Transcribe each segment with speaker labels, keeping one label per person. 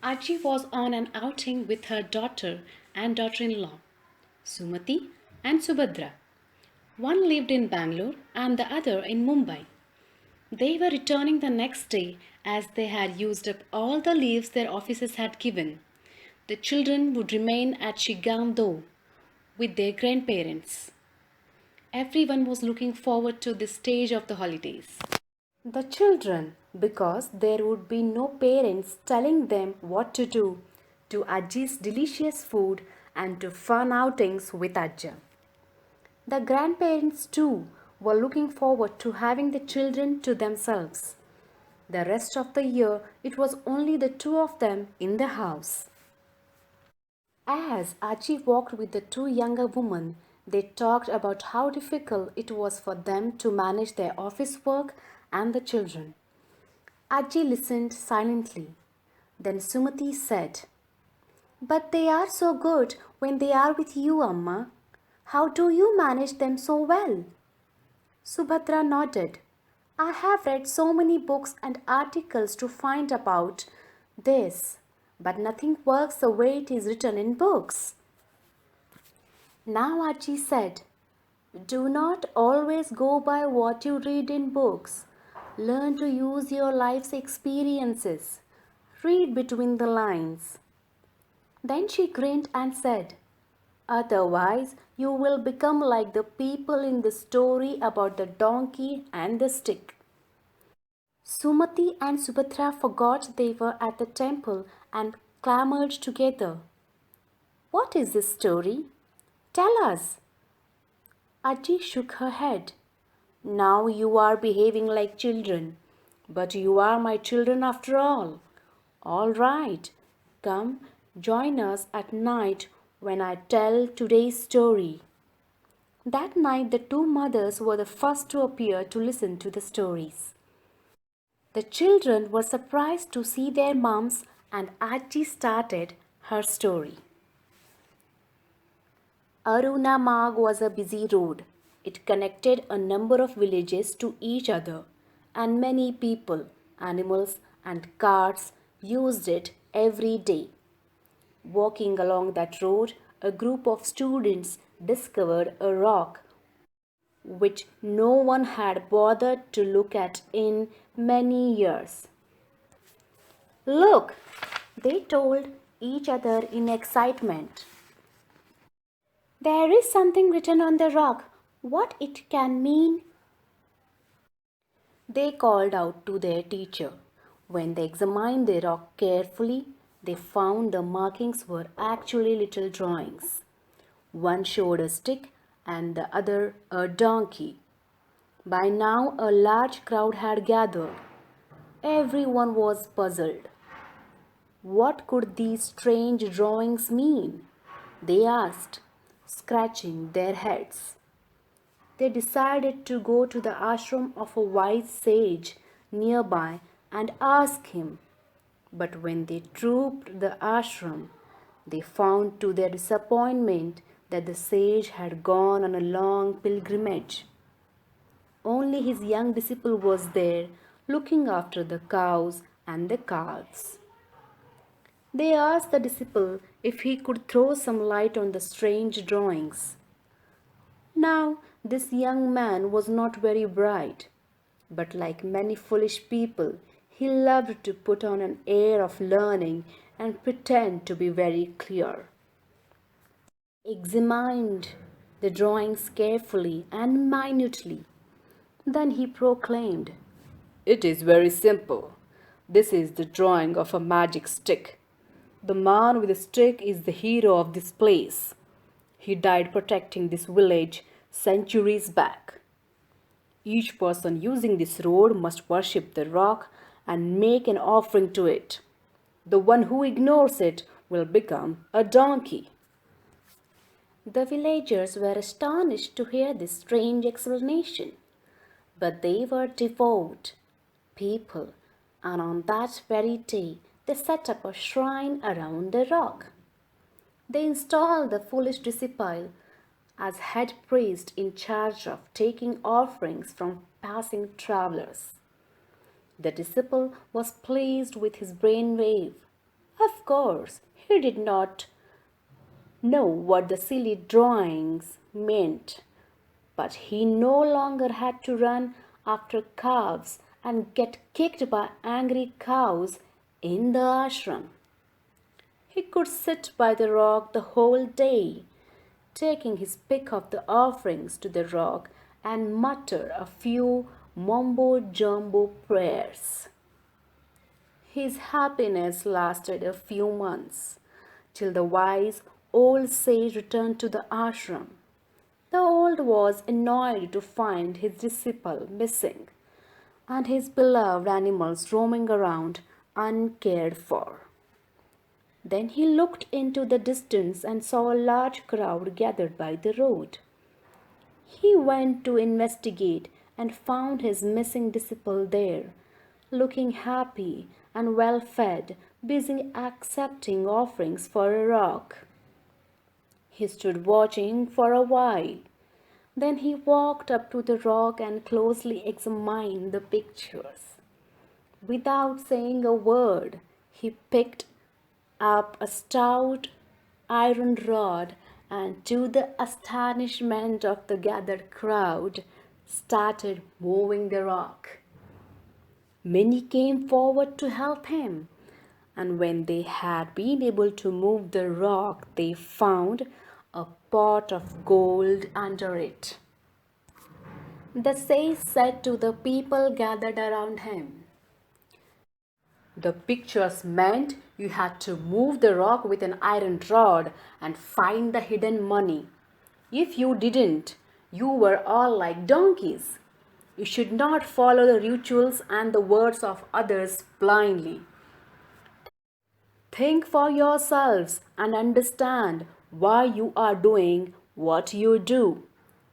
Speaker 1: Aji was on an outing with her daughter and daughter-in-law, Sumati and Subhadra. One lived in Bangalore and the other in Mumbai. They were returning the next day as they had used up all the leaves their offices had given. The children would remain at Shigam though, with their grandparents. Everyone was looking forward to this stage of the holidays. The children, because there would be no parents telling them what to do, to Ajji's delicious food and to fun outings with Ajja. The grandparents too were looking forward to having the children to themselves. The rest of the year it was only the two of them in the house. As Ajji walked with the two younger women, they talked about how difficult it was for them to manage their office work and the children. Ajji listened silently. Then Sumati said, "But they are so good when they are with you, Amma. How do you manage them so well?" Subhadra nodded. "I have read so many books and articles to find about this, but nothing works the way it is written in books." Now Ajji said, "Do not always go by what you read in books. Learn to use your life's experiences. Read between the lines." Then she grinned and said, "Otherwise, you will become like the people in the story about the donkey and the stick." Sumati and Subhadra forgot they were at the temple and clamored together. "What is this story? Tell us." Ajji shook her head. "Now you are behaving like children, but you are my children after all. All right, come join us at night when I tell today's story." That night the two mothers were the first to appear to listen to the stories. The children were surprised to see their moms, and Ajji started her story. Aruna Marg was a busy road. It connected a number of villages to each other, and many people, animals, and carts used it every day. Walking along that road, a group of students discovered a rock which no one had bothered to look at in many years. "Look," they told each other in excitement. "There is something written on the rock. What it can mean?" They called out to their teacher. When they examined the rock carefully, they found the markings were actually little drawings. One showed a stick and the other a donkey. By now, a large crowd had gathered. Everyone was puzzled. What could these strange drawings mean? They asked, scratching their heads. They decided to go to the ashram of a wise sage nearby and ask him. But when they trooped the ashram, they found to their disappointment that the sage had gone on a long pilgrimage. Only his young disciple was there, looking after the cows and the calves. They asked the disciple if he could throw some light on the strange drawings. Now, this young man was not very bright, but like many foolish people, he loved to put on an air of learning and pretend to be very clear. He examined the drawings carefully and minutely. Then he proclaimed, "It is very simple. This is the drawing of a magic stick. The man with the stick is the hero of this place. He died protecting this village centuries back. Each person using this road must worship the rock and make an offering to it. The one who ignores it will become a donkey." The villagers were astonished to hear this strange explanation, but they were devout people, and on that very day they set up a shrine around the rock. They installed the foolish disciple as head priest in charge of taking offerings from passing travelers. The disciple was pleased with his brainwave. Of course, he did not know what the silly drawings meant, but he no longer had to run after calves and get kicked by angry cows in the ashram. He could sit by the rock the whole day, taking his pick of the offerings to the rock and mutter a few mumbo jumbo prayers. His happiness lasted a few months, till the wise old sage returned to the ashram. The old was annoyed to find his disciple missing and his beloved animals roaming around uncared for. Then he looked into the distance and saw a large crowd gathered by the road. He went to investigate and found his missing disciple there, looking happy and well fed, busy accepting offerings for a rock. He stood watching for a while. Then he walked up to the rock and closely examined the pictures. Without saying a word, he picked up a stout iron rod and, to the astonishment of the gathered crowd, started moving the rock. Many came forward to help him, and when they had been able to move the rock, they found a pot of gold under it. The sage said to the people gathered around him, "The pictures meant you had to move the rock with an iron rod and find the hidden money. If you didn't, you were all like donkeys. You should not follow the rituals and the words of others blindly. Think for yourselves and understand why you are doing what you do.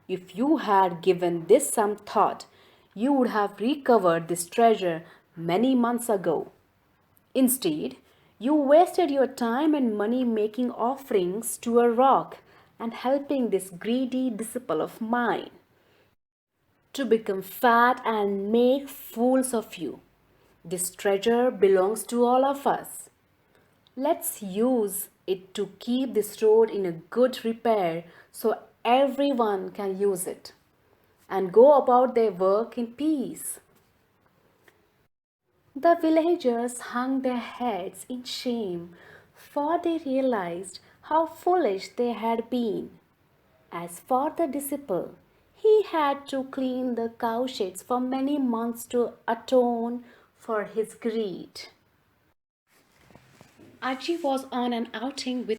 Speaker 1: If you had given this some thought, you would have recovered this treasure many months ago. Instead, you wasted your time and money making offerings to a rock and helping this greedy disciple of mine to become fat and make fools of you. This treasure belongs to all of us. Let's use it to keep this road in a good repair so everyone can use it and go about their work in peace." The villagers hung their heads in shame, for they realized how foolish they had been. As for the disciple, he had to clean the cowsheds for many months to atone for his greed. Aji was on an outing with